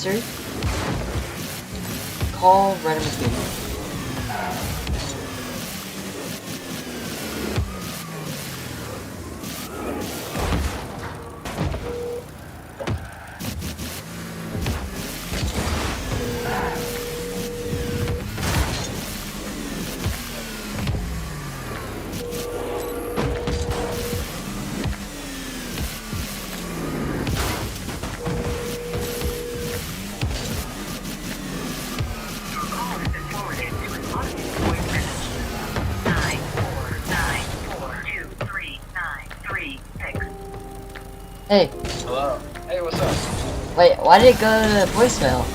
Siri? Call Renner McKinney. Hey. Hello. Hey, what's up? Wait, why did it go to voicemail?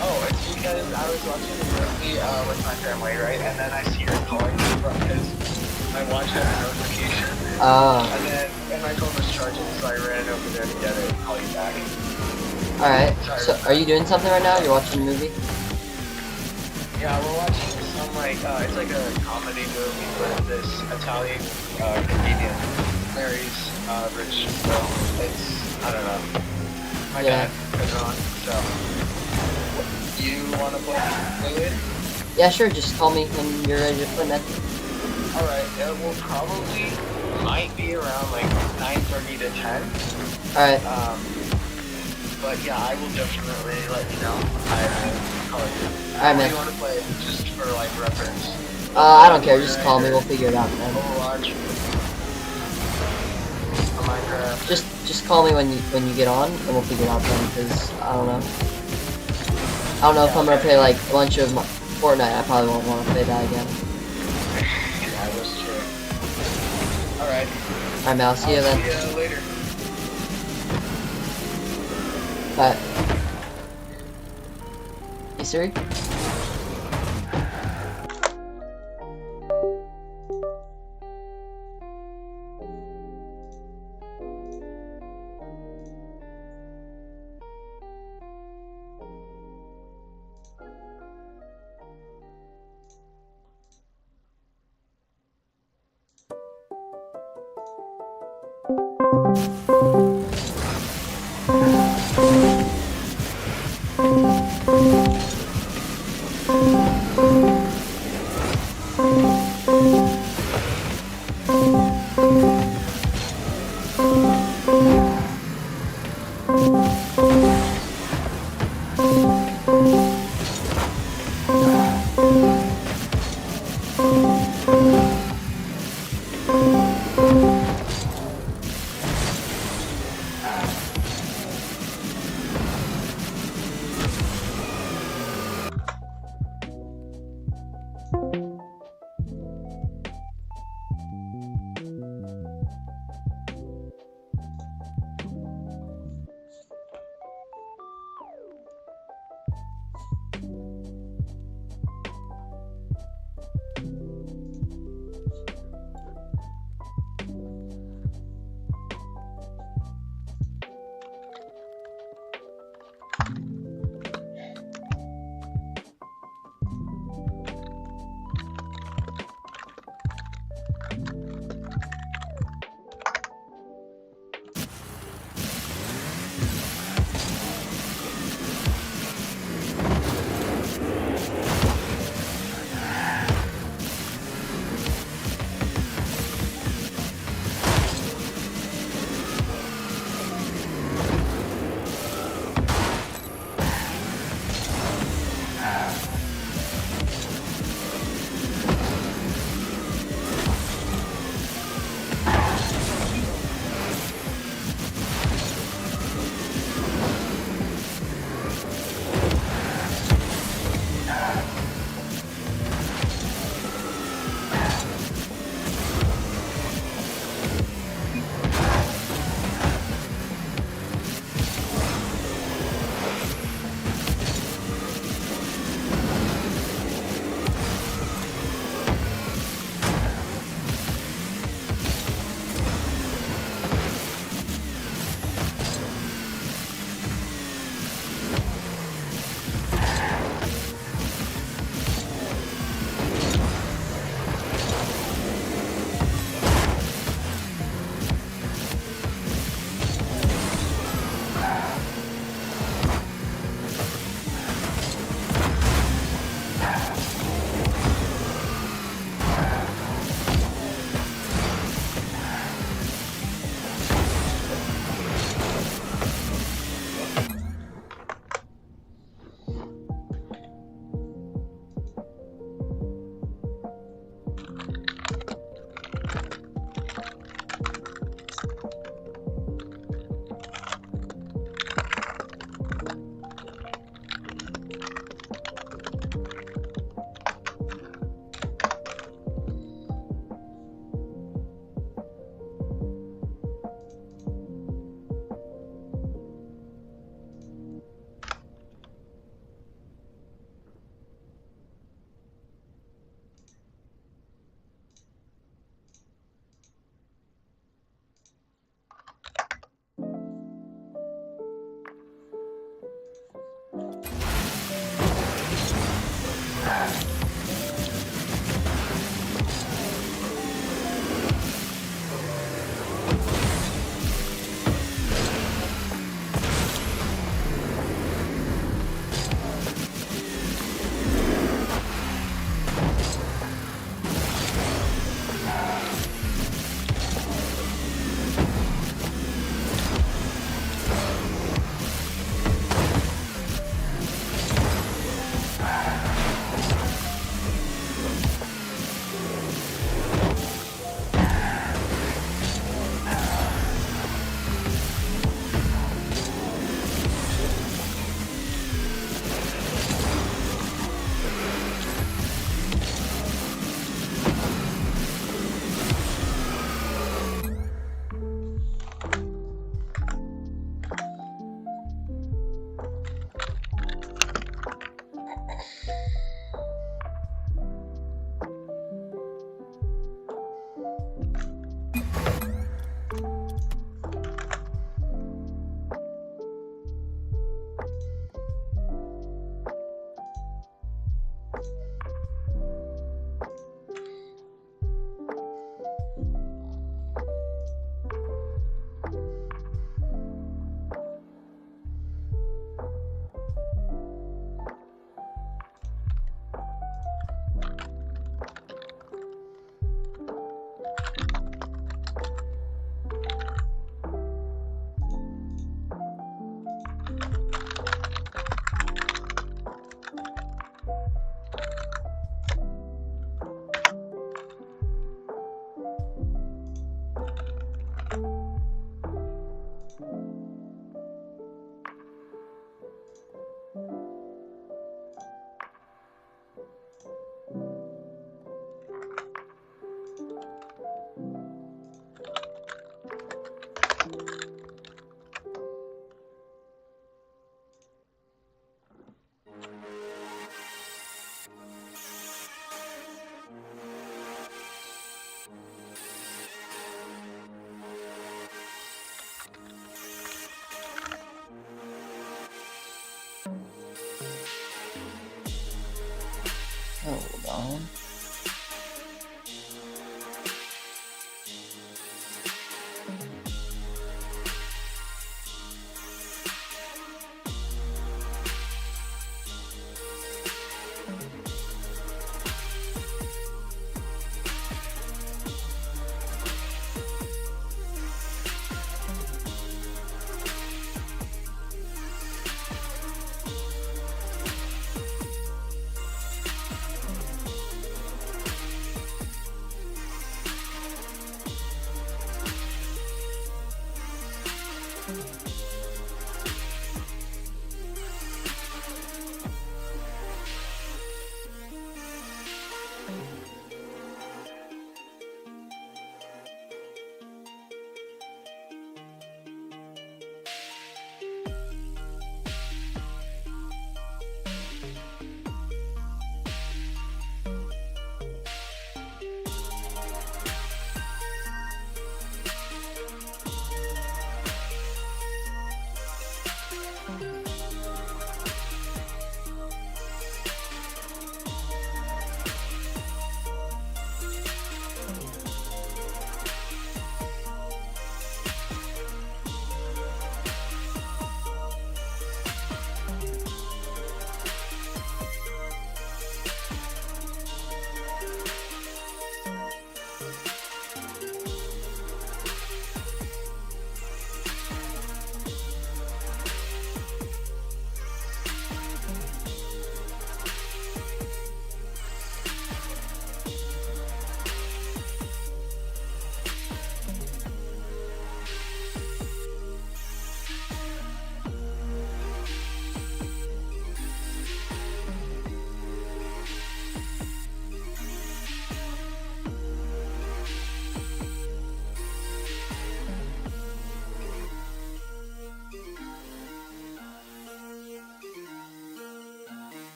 Oh, it's because I was watching a movie with my family, right? And then I see her calling me from his. My watch had a notification. And my phone was charging, so I ran over there to get it and call you back. Alright, so are you doing something right now? You're watching a movie? Yeah, we're watching some it's like a comedy movie with this Italian comedian, Mary's Rich. So it's, I don't know. My dad put it on, so. You want to play later? Yeah, sure, just call me when you're ready to play that. Alright, it will probably, might be around like 9:30 to 10. Alright. But yeah, I will definitely let you know. I will call you. Alright, man. What do you want to play, just for like reference? I don't care, just call me, we'll figure it out, man. Overwatch. Minecraft. Just call me when you get on, and we'll figure it out then, because I don't know. I don't know if I'm gonna play like a bunch of Fortnite, I probably won't want to play that again. Yeah, that's true. Alright. Alright, man, I'll see you then. See you later. Bye. Hey, Siri? phone.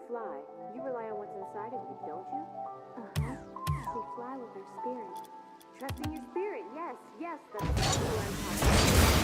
fly, you rely on what's inside of you, don't you? Uh-huh. We fly with our spirit. Trusting your spirit, yes, yes, that's exactly what I'm talking about.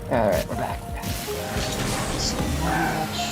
Alright, we're back. So much.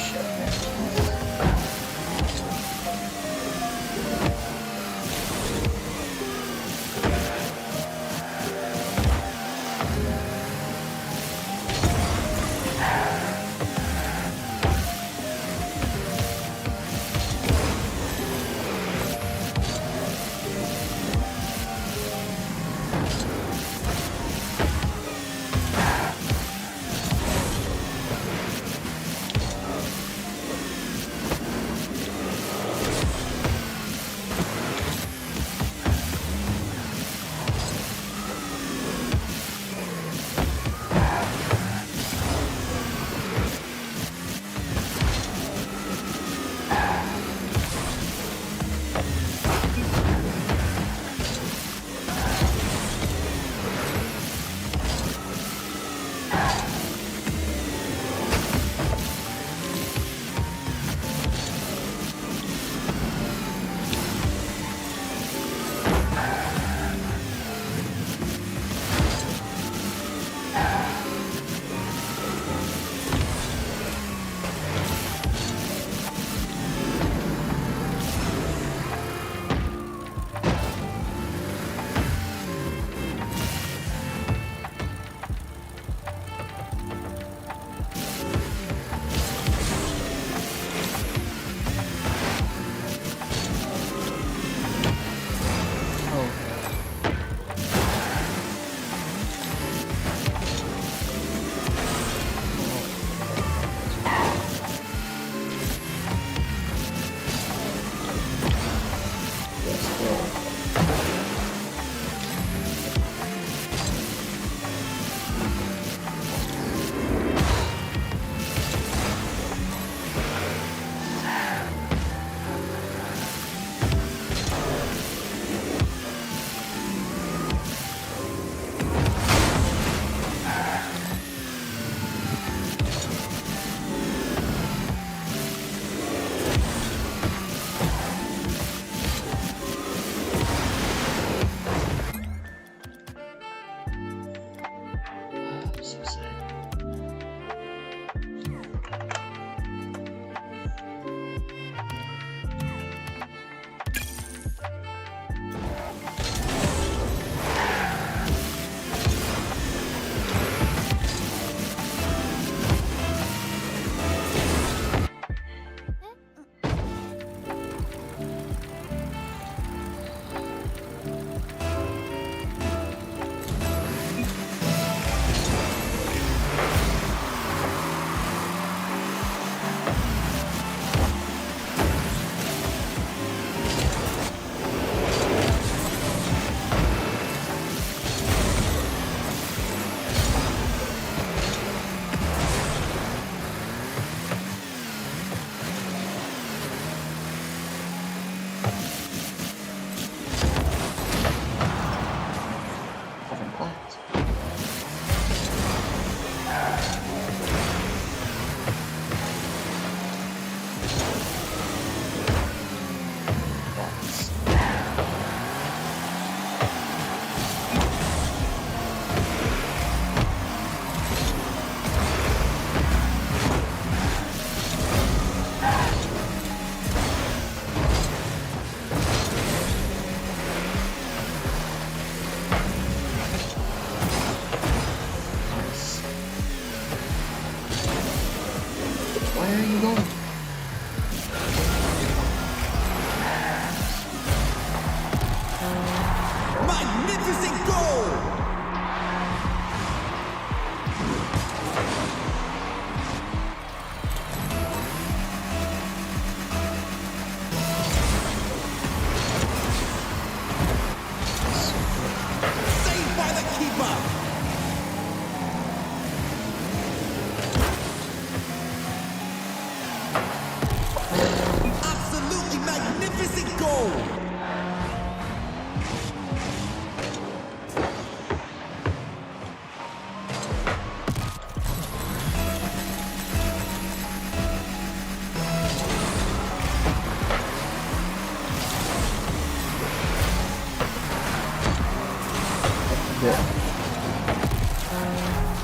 good.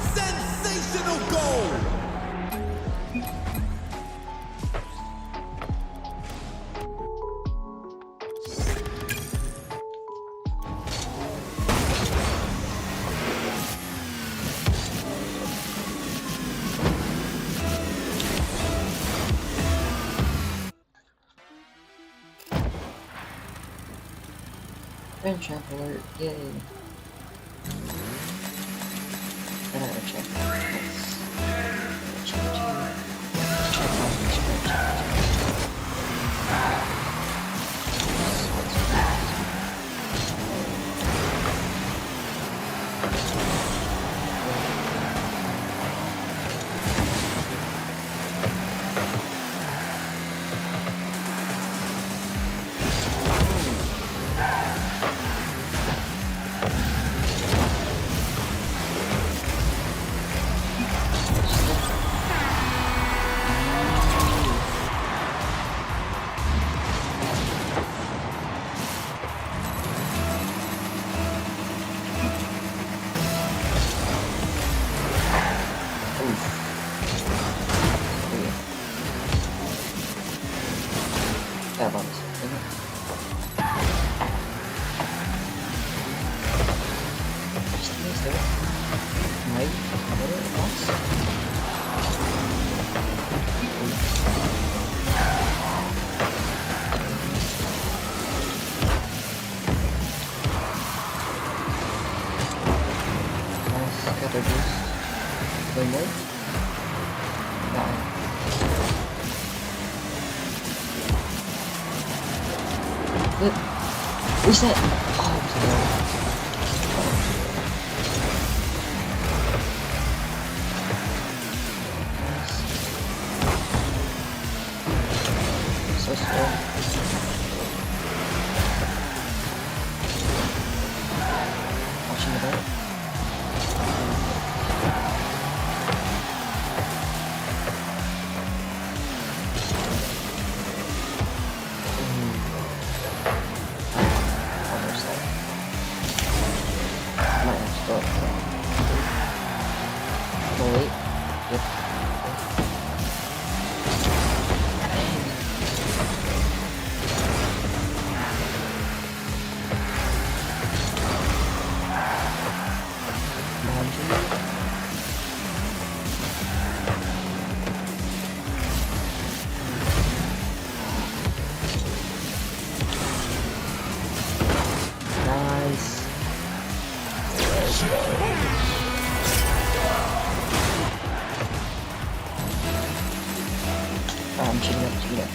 Sensational goal! Grand champ alert, yay. And I have a check. Nice. Check 2. Check 1. Check 2. Reset! Oh, so slow. Watching the boat. Almost there. Might have to go up there. Oh wait. Yep. Nice. I'm cheating up, cheating up.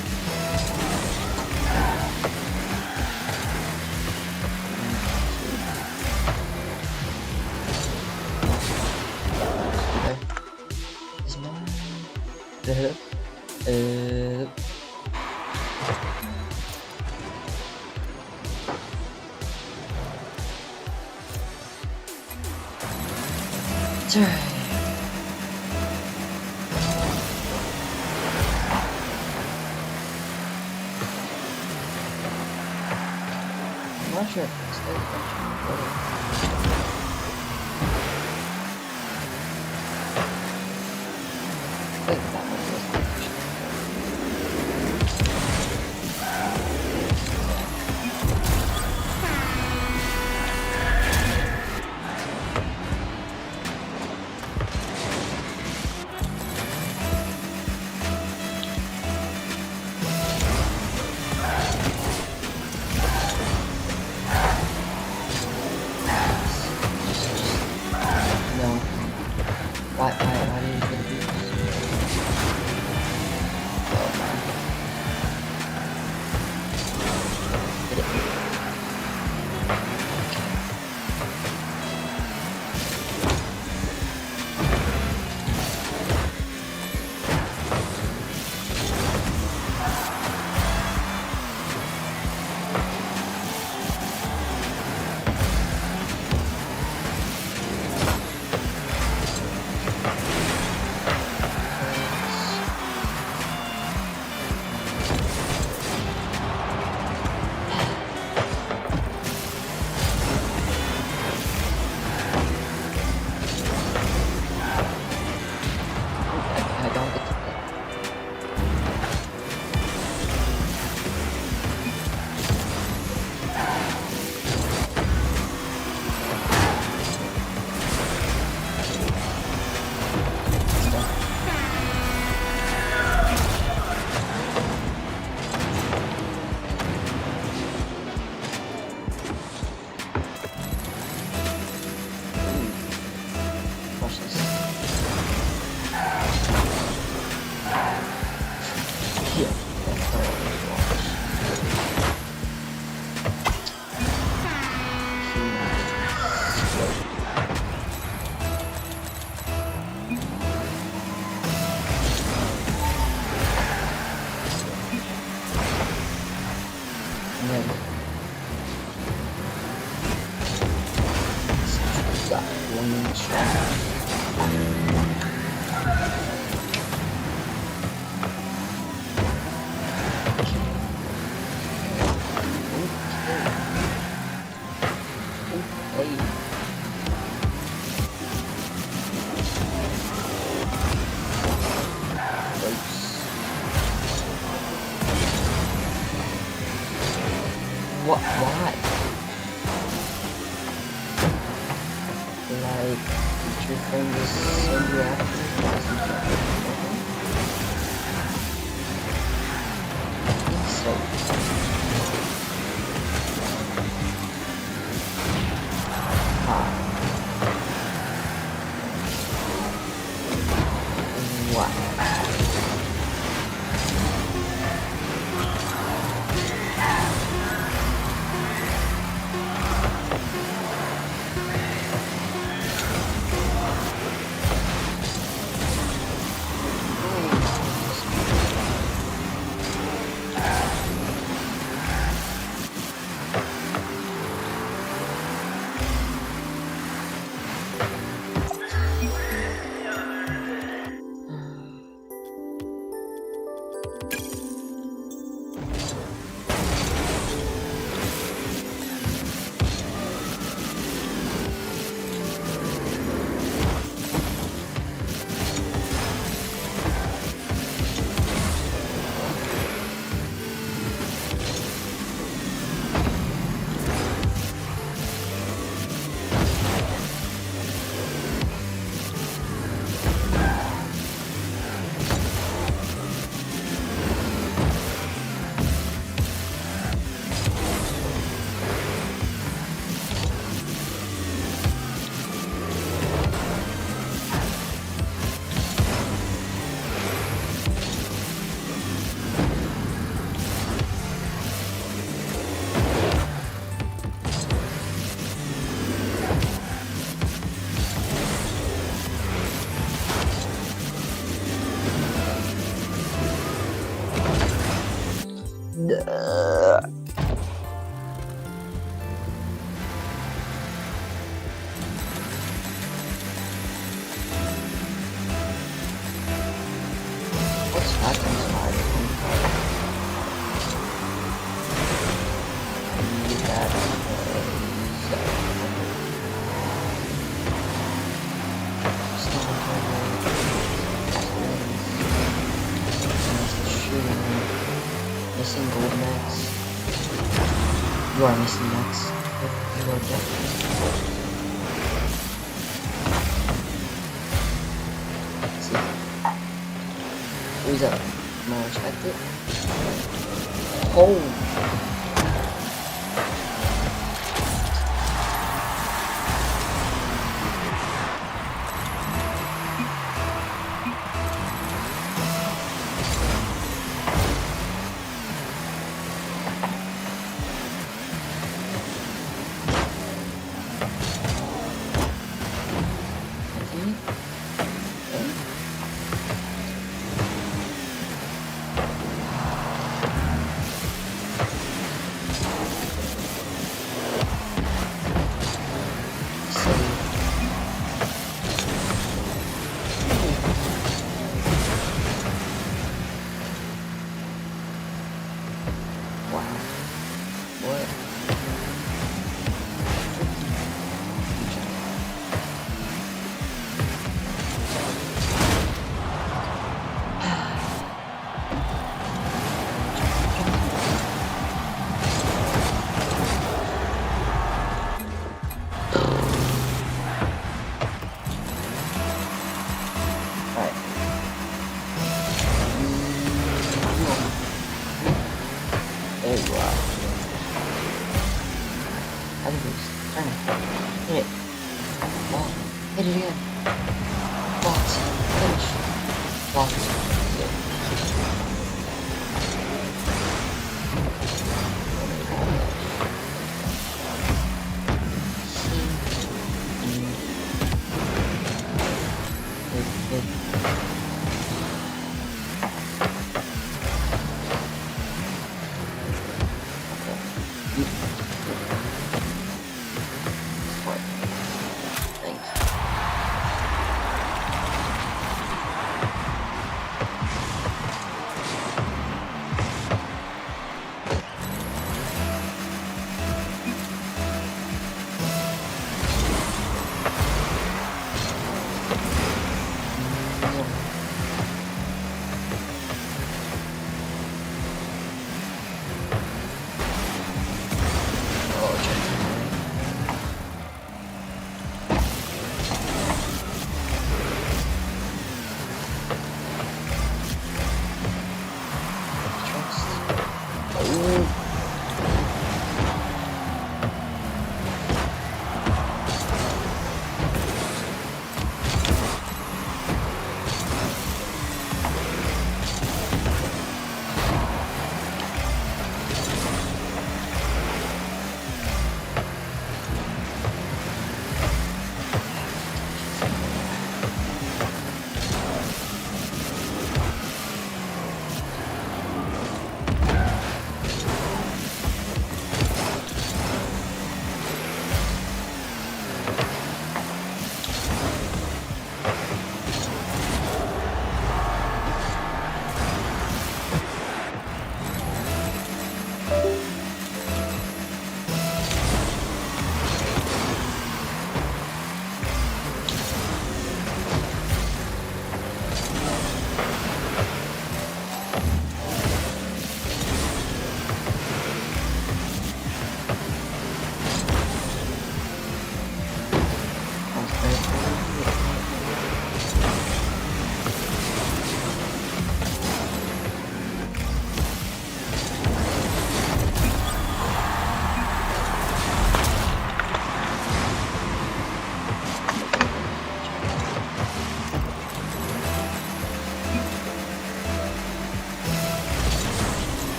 Okay. Is mine? It's alright. I'm not sure if it's like I think that one was Got one shot. Okay. What? Why? Like, did your friend just send you after? I think so. What? What's happening to my need that missing gold max. You are missing max. You are dead. See. Who's up? More respected. Oh! Hit it again. Box. Finish. Box.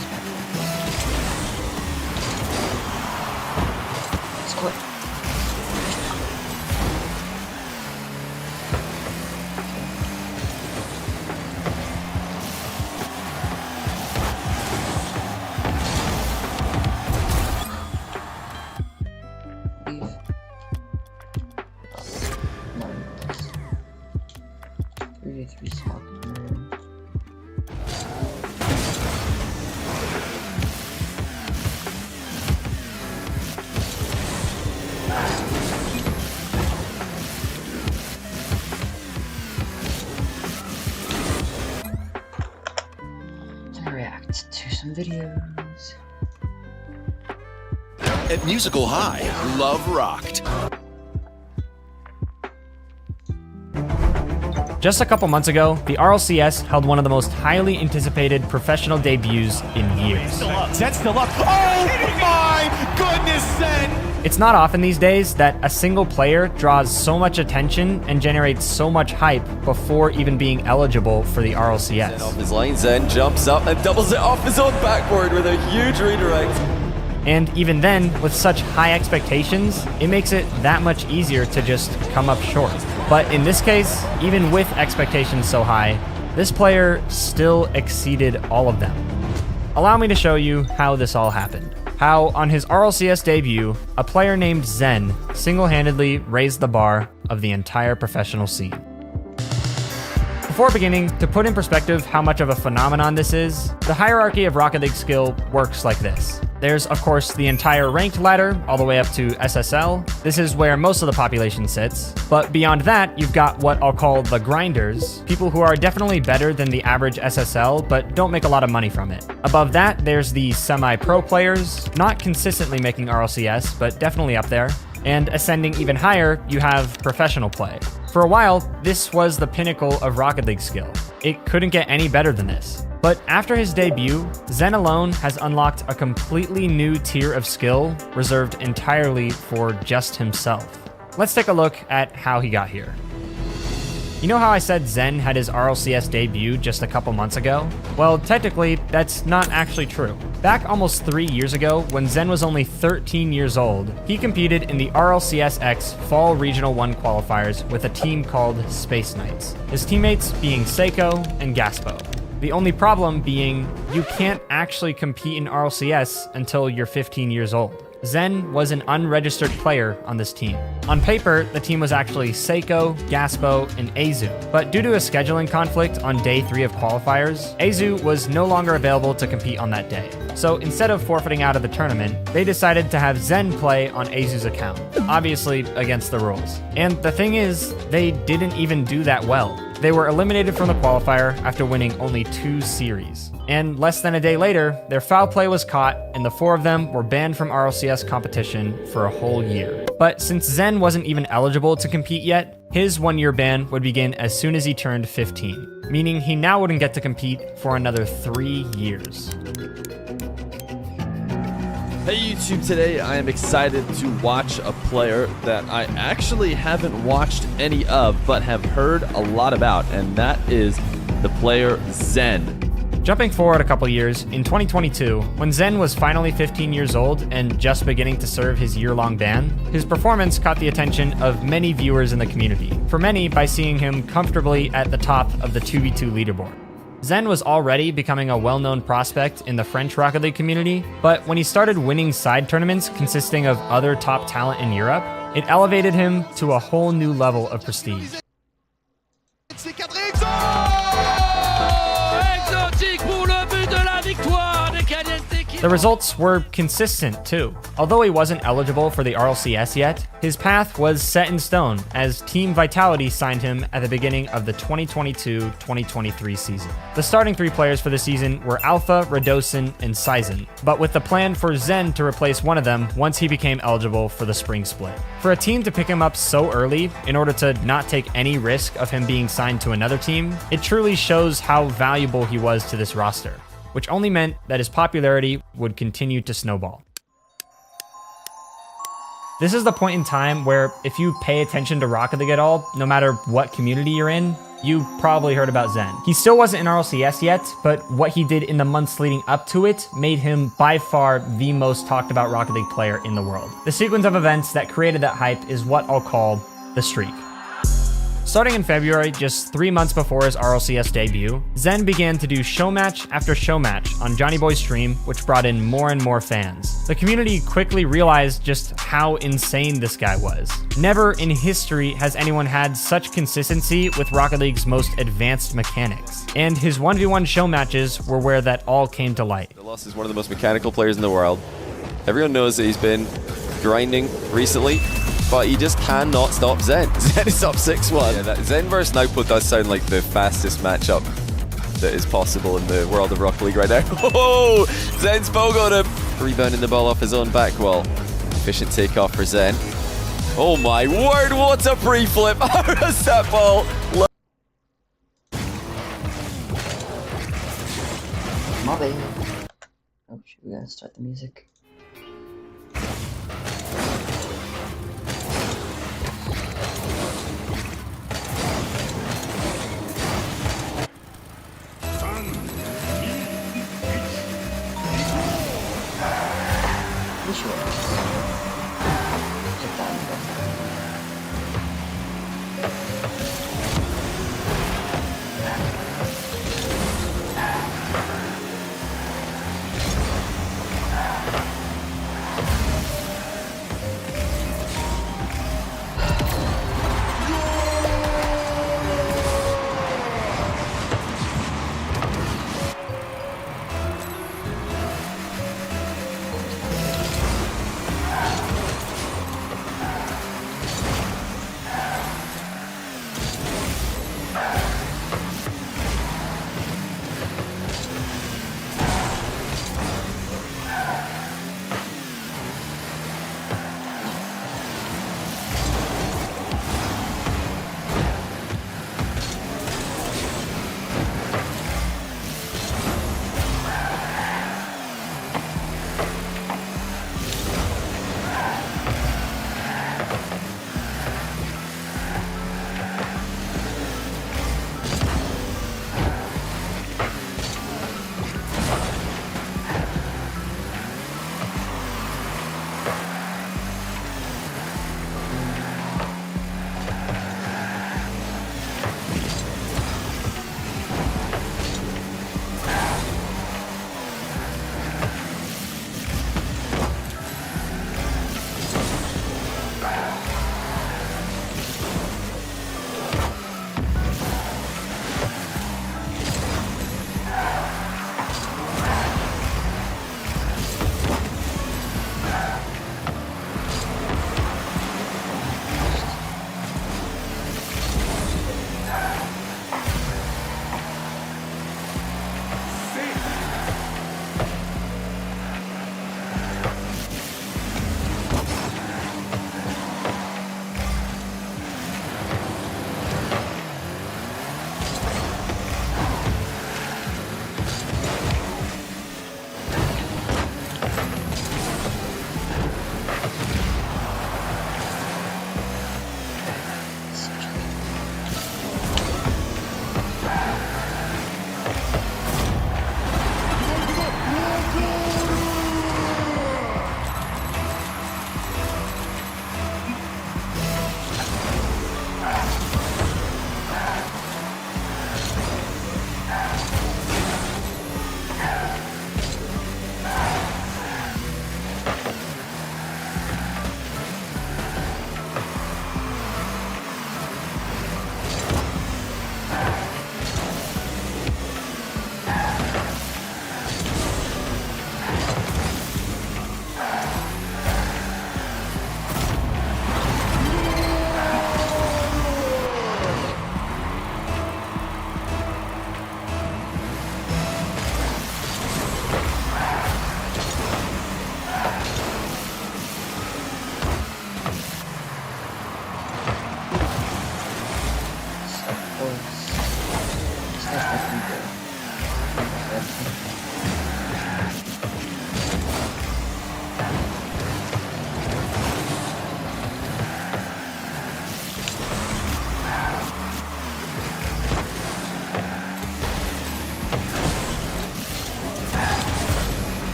this back. Let's quit. Leave. Oh, 3v3 soccer. React to some videos. At Musical High, love rocked. Just a couple months ago, the RLCS held one of the most highly anticipated professional debuts in years. Zen's still up. Oh my goodness, Zen! It's not often these days that a single player draws so much attention and generates so much hype before even being eligible for the RLCS. Off his line, Zen jumps up and doubles it off his own backboard with a huge redirect. And even then, with such high expectations, it makes it that much easier to just come up short. But in this case, even with expectations so high, this player still exceeded all of them. Allow me to show you how this all happened. How, on his RLCS debut, a player named Zen single-handedly raised the bar of the entire professional scene. Before beginning, to put in perspective how much of a phenomenon this is, the hierarchy of Rocket League skill works like this. There's, of course, the entire ranked ladder, all the way up to SSL. This is where most of the population sits. But beyond that, you've got what I'll call the grinders, people who are definitely better than the average SSL, but don't make a lot of money from it. Above that, there's the semi-pro players, not consistently making RLCS, but definitely up there. And ascending even higher, you have professional play. For a while, this was the pinnacle of Rocket League skill. It couldn't get any better than this. But after his debut, Zen alone has unlocked a completely new tier of skill reserved entirely for just himself. Let's take a look at how he got here. You know how I said Zen had his RLCS debut just a couple months ago? Well, technically, that's not actually true. Back almost 3 years ago, when Zen was only 13 years old, he competed in the RLCS-X Fall Regional 1 qualifiers with a team called Space Knights, his teammates being Seiko and Gaspo. The only problem being, you can't actually compete in RLCS until you're 15 years old. Zen was an unregistered player on this team. On paper, the team was actually Seiko, Gaspo, and Azu, but due to a scheduling conflict on day 3 of qualifiers, Azu was no longer available to compete on that day. So instead of forfeiting out of the tournament, they decided to have Zen play on Azu's account, obviously against the rules. And the thing is, they didn't even do that well. They were eliminated from the qualifier after winning only 2 series. And less than a day later, their foul play was caught, and the 4 of them were banned from RLCS competition for a whole year. But since Zen wasn't even eligible to compete yet, his 1-year ban would begin as soon as he turned 15, meaning he now wouldn't get to compete for another 3 years. Hey YouTube, today I am excited to watch a player that I actually haven't watched any of, but have heard a lot about, and that is the player Zen. Jumping forward a couple years, in 2022, when Zen was finally 15 years old and just beginning to serve his year-long ban, his performance caught the attention of many viewers in the community, for many by seeing him comfortably at the top of the 2v2 leaderboard. Zen was already becoming a well-known prospect in the French Rocket League community, but when he started winning side tournaments consisting of other top talent in Europe, it elevated him to a whole new level of prestige. The results were consistent too. Although he wasn't eligible for the RLCS yet, his path was set in stone as Team Vitality signed him at the beginning of the 2022-2023 season. The starting 3 players for the season were Alpha, Radosin, and Sizen, but with the plan for Zen to replace one of them once he became eligible for the spring split. For a team to pick him up so early in order to not take any risk of him being signed to another team, it truly shows how valuable he was to this roster, which only meant that his popularity would continue to snowball. This is the point in time where if you pay attention to Rocket League at all, no matter what community you're in, you probably heard about Zen. He still wasn't in RLCS yet, but what he did in the months leading up to it made him by far the most talked about Rocket League player in the world. The sequence of events that created that hype is what I'll call the streak. Starting in February, just 3 months before his RLCS debut, Zen began to do show match after show match on Johnny Boy's stream, which brought in more and more fans. The community quickly realized just how insane this guy was. Never in history has anyone had such consistency with Rocket League's most advanced mechanics, and his 1v1 show matches were where that all came to light. Lost is one of the most mechanical players in the world. Everyone knows that he's been grinding recently, but he just cannot stop Zen. Zen is up 6-1. Yeah, that Zen versus Nauplo does sound like the fastest matchup that is possible in the world of Rocket League right now. Oh, Zen's ball got him. Rebounding the ball off his own back wall. Efficient takeoff for Zen. Oh my word, what a pre-flip. How does that ball? My bad. Oh shoot, we gotta start the music.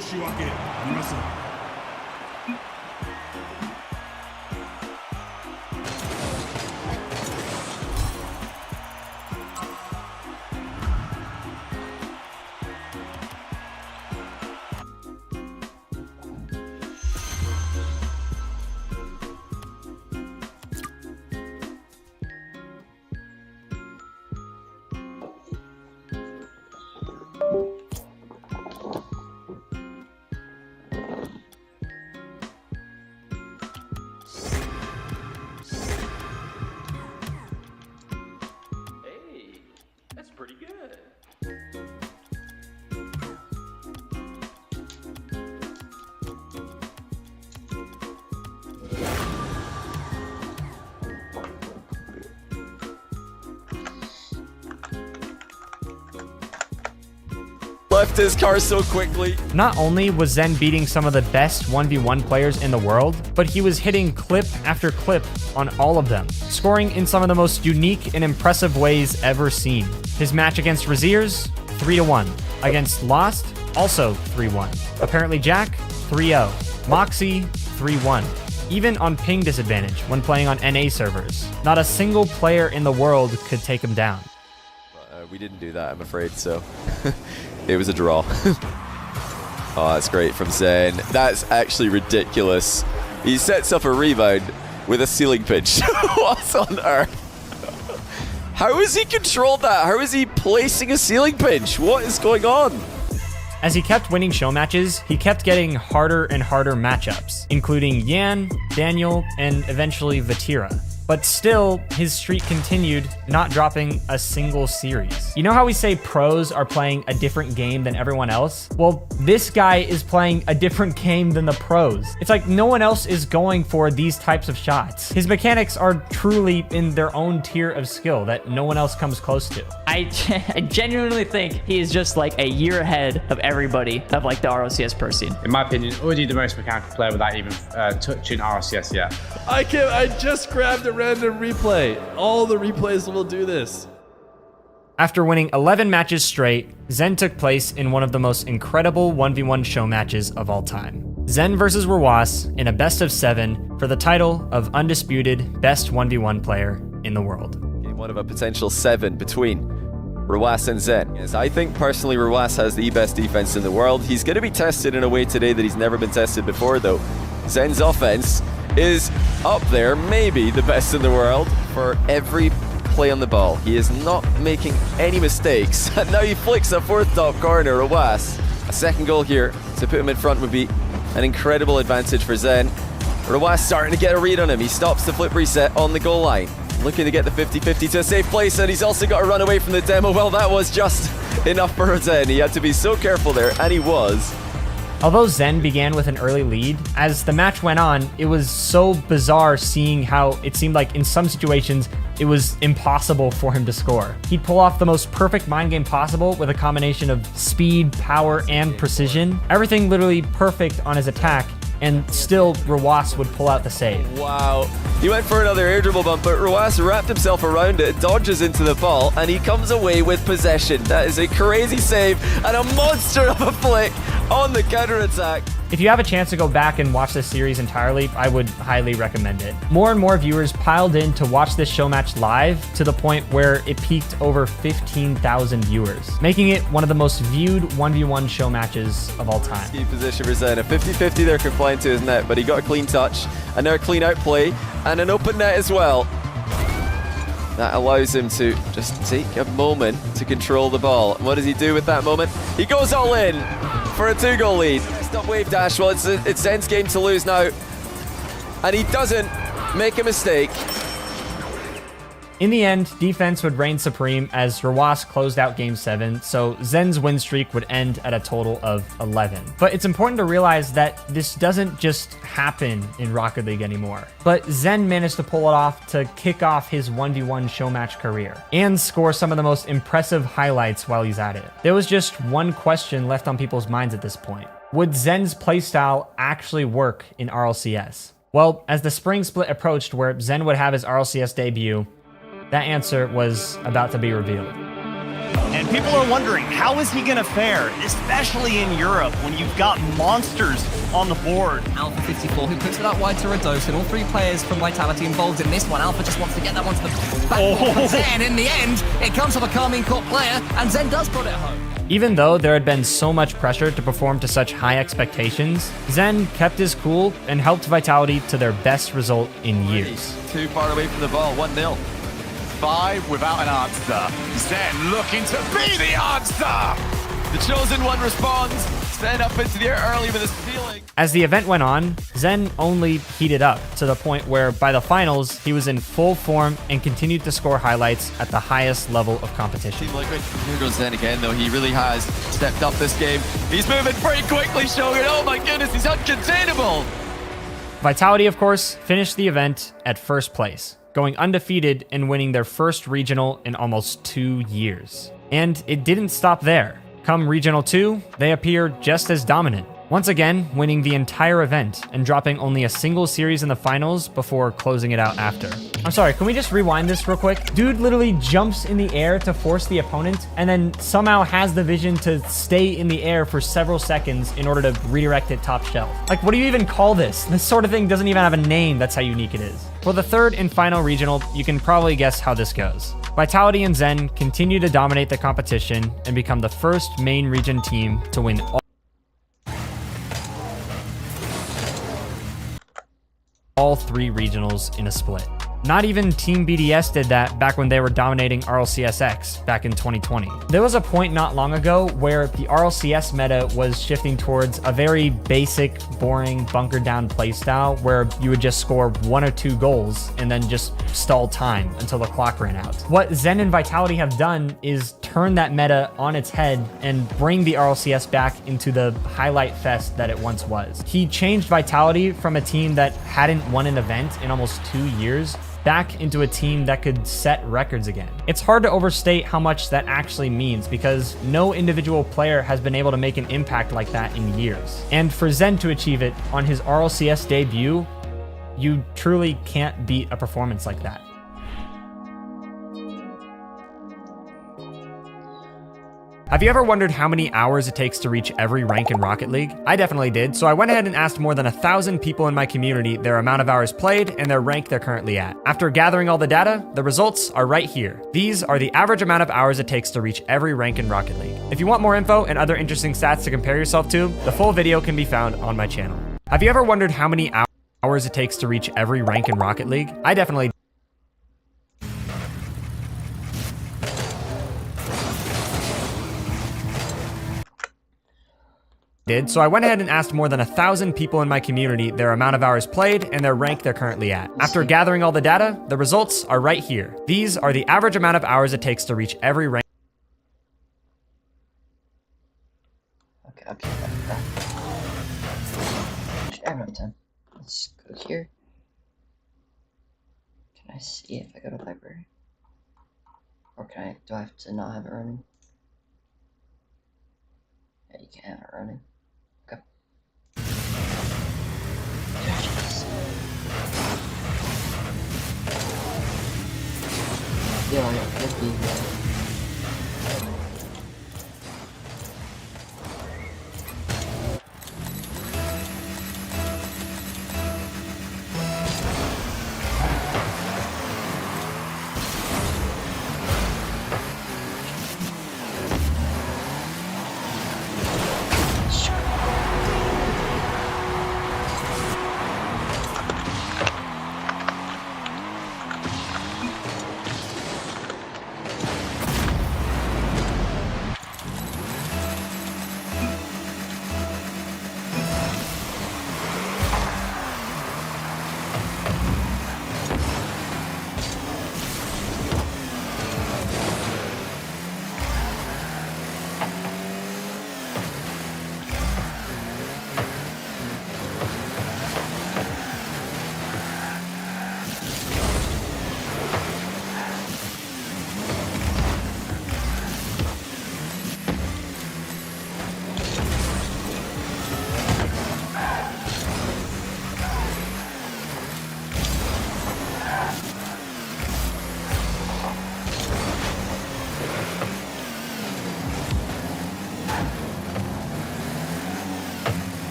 申し訳ありません。Hey, that's pretty good. Left his car so quickly. Not only was Zen beating some of the best 1v1 players in the world, but he was hitting clip after clip on all of them, scoring in some of the most unique and impressive ways ever seen. His match against Raziers, 3-1. Against Lost, also 3-1. Apparently Jack, 3-0. Moxie, 3-1. Even on ping disadvantage when playing on NA servers. Not a single player in the world could take him down. We didn't do that, I'm afraid, so it was a draw. Oh, that's great from Zen. That's actually ridiculous. He sets up a rebound with a ceiling pinch. What on earth? How has he controlled that? How is he placing a ceiling pinch? What is going on? As he kept winning show matches, he kept getting harder and harder matchups, including Yan, Daniel, and eventually Vatira. but still, his streak continued, not dropping a single series. You know how we say pros are playing a different game than everyone else? Well, this guy is playing a different game than the pros. It's like no one else is going for these types of shots. His mechanics are truly in their own tier of skill that no one else comes close to. I genuinely think he is just like a year ahead of everybody of like the RLCS pro scene. In my opinion, already the most mechanical player without even touching RLCS yet. I just grabbed a random replay. All the replays will do this. After winning 11 matches straight, Zen took place in one of the most incredible 1v1 show matches of all time. Zen versus Rawas in a best of 7 for the title of undisputed best 1v1 player in the world. Game 1 of a potential 7 between Rawas and Zen. Yes, I think personally Rawas has the best defense in the world. He's going to be tested in a way today that he's never been tested before though. Zen's offense is up there, maybe the best in the world for every play on the ball. He is not making any mistakes. And now he flicks a fourth top corner, Rawas. A second goal here to put him in front would be an incredible advantage for Zen. Rawas starting to get a read on him. He stops the flip reset on the goal line. Looking to get the 50-50 to a safe place, and he's also got to run away from the demo. Well, that was just enough for Zen. He had to be so careful there, and he was. Although Zen began with an early lead, as the match went on, it was so bizarre seeing how it seemed like in some situations it was impossible for him to score. He'd pull off the most perfect mind game possible with a combination of speed, power, and precision. Everything literally perfect on his attack, and still Rawas would pull out the save. Wow. He went for another air dribble bump, but Rawas wrapped himself around it, dodges into the ball, and he comes away with possession. That is a crazy save and a monster of a flick on the counter-attack. If you have a chance to go back and watch this series entirely, I would highly recommend it. More and more viewers piled in to watch this show match live to the point where it peaked over 15,000 viewers, making it one of the most viewed 1v1 show matches of all time. Key position for Zen. A 50-50 there confined to his net, but he got a clean touch, and now a clean out play, and an open net as well. That allows him to just take a moment to control the ball. What does he do with that moment? He goes all in for a 2-goal lead. Stop wave dash. Well, it's Zen's game to lose now. And he doesn't make a mistake. In the end, defense would reign supreme as Rawas closed out Game 7, so Zen's win streak would end at a total of 11. But it's important to realize that this doesn't just happen in Rocket League anymore. But Zen managed to pull it off to kick off his 1v1 show match career and score some of the most impressive highlights while he's at it. There was just one question left on people's minds at this point. Would Zen's playstyle actually work in RLCS? Well, as the spring split approached where Zen would have his RLCS debut, that answer was about to be revealed. And people are wondering, how is he going to fare, especially in Europe, when you've got monsters on the board? Alpha 54, who puts it out wide to Radosin. All three players from Vitality involved in this one. Alpha just wants to get that one to the back. Zen, in the end, it comes from a Carmine Corp player, and Zen does put it home. Even though there had been so much pressure to perform to such high expectations, Zen kept his cool and helped Vitality to their best result in years. Too far away from the ball, 1-0. 5 without an answer. Zen looking to be the answer! The chosen one responds. Zen up into the air early with his feeling. As the event went on, Zen only heated up to the point where by the finals, he was in full form and continued to score highlights at the highest level of competition. Here goes Zen again, though. He really has stepped up this game. He's moving pretty quickly, showing it. Oh my goodness, he's uncontainable. Vitality, of course, finished the event at first place, going undefeated and winning their first regional in almost 2 years. And it didn't stop there. Come Regional 2, they appear just as dominant, once again winning the entire event and dropping only a single series in the finals before closing it out after. I'm sorry, can we just rewind this real quick? Dude literally jumps in the air to force the opponent and then somehow has the vision to stay in the air for several seconds in order to redirect it top shelf. Like, what do you even call this? This sort of thing doesn't even have a name, that's how unique it is. For the third and final regional, you can probably guess how this goes. Vitality and Zen continue to dominate the competition and become the first main region team to win all 3 regionals in a split. Not even Team BDS did that back when they were dominating RLCSX back in 2020. There was a point not long ago where the RLCS meta was shifting towards a very basic, boring, bunker down playstyle where you would just score 1 or 2 goals and then just stall time until the clock ran out. What Zen and Vitality have done is turn that meta on its head and bring the RLCS back into the highlight fest that it once was. He changed Vitality from a team that hadn't won an event in almost 2 years back into a team that could set records again. It's hard to overstate how much that actually means because no individual player has been able to make an impact like that in years. And for Zen to achieve it on his RLCS debut, you truly can't beat a performance like that. Have you ever wondered how many hours it takes to reach every rank in Rocket League? I definitely did, so I went ahead and asked more than 1,000 people in my community their amount of hours played and their rank they're currently at. After gathering all the data, the results are right here. These are the average amount of hours it takes to reach every rank in Rocket League. If you want more info and other interesting stats to compare yourself to, the full video can be found on my channel. Have you ever wondered how many hours it takes to reach every rank in Rocket League? I definitely did, so I went ahead and asked more than 1,000 people in my community their amount of hours played and their rank they're currently at. After gathering all the data, the results are right here. These are the average amount of hours it takes to reach every rank. Okay, I'll keep that. I have enough time. Let's go here. Can I see if I go to library? Or can I, do I have to not have it running? Yeah, you can't have it running. Okay. Yeah, I got 50. Yeah.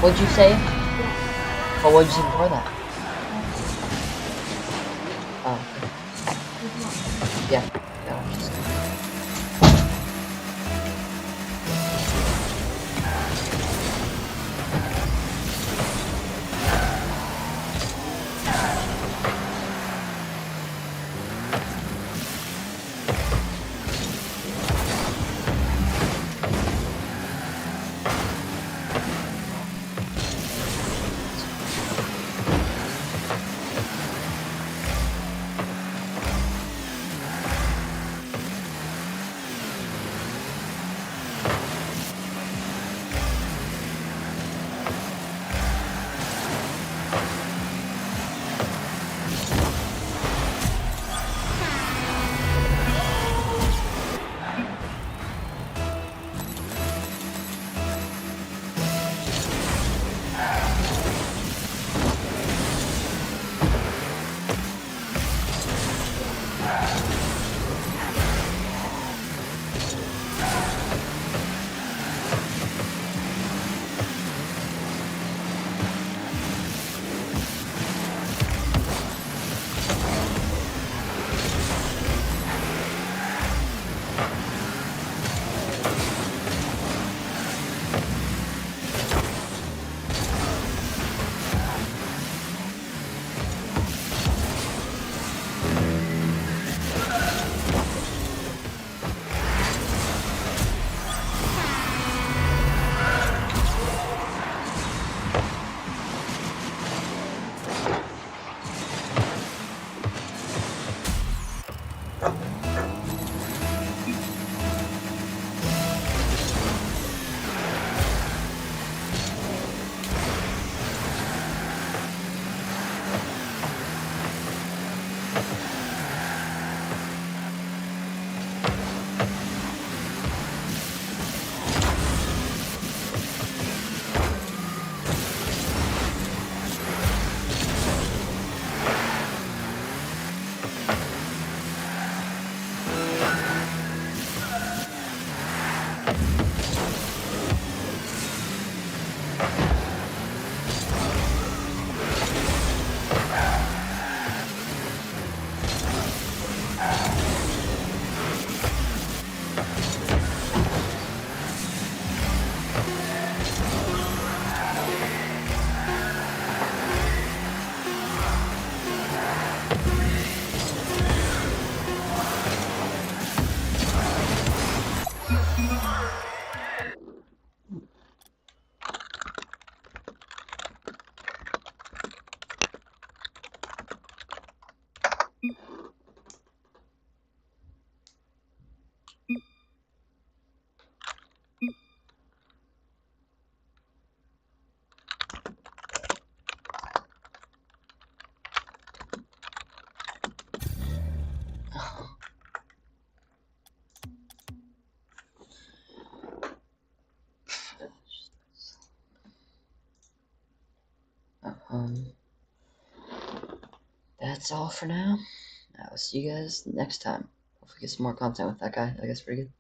What'd you say? Oh, what'd you say before that? Oh. Yeah. Yeah. That's all for now. I will see you guys next time. Hopefully get some more content with that guy. That guy's pretty good.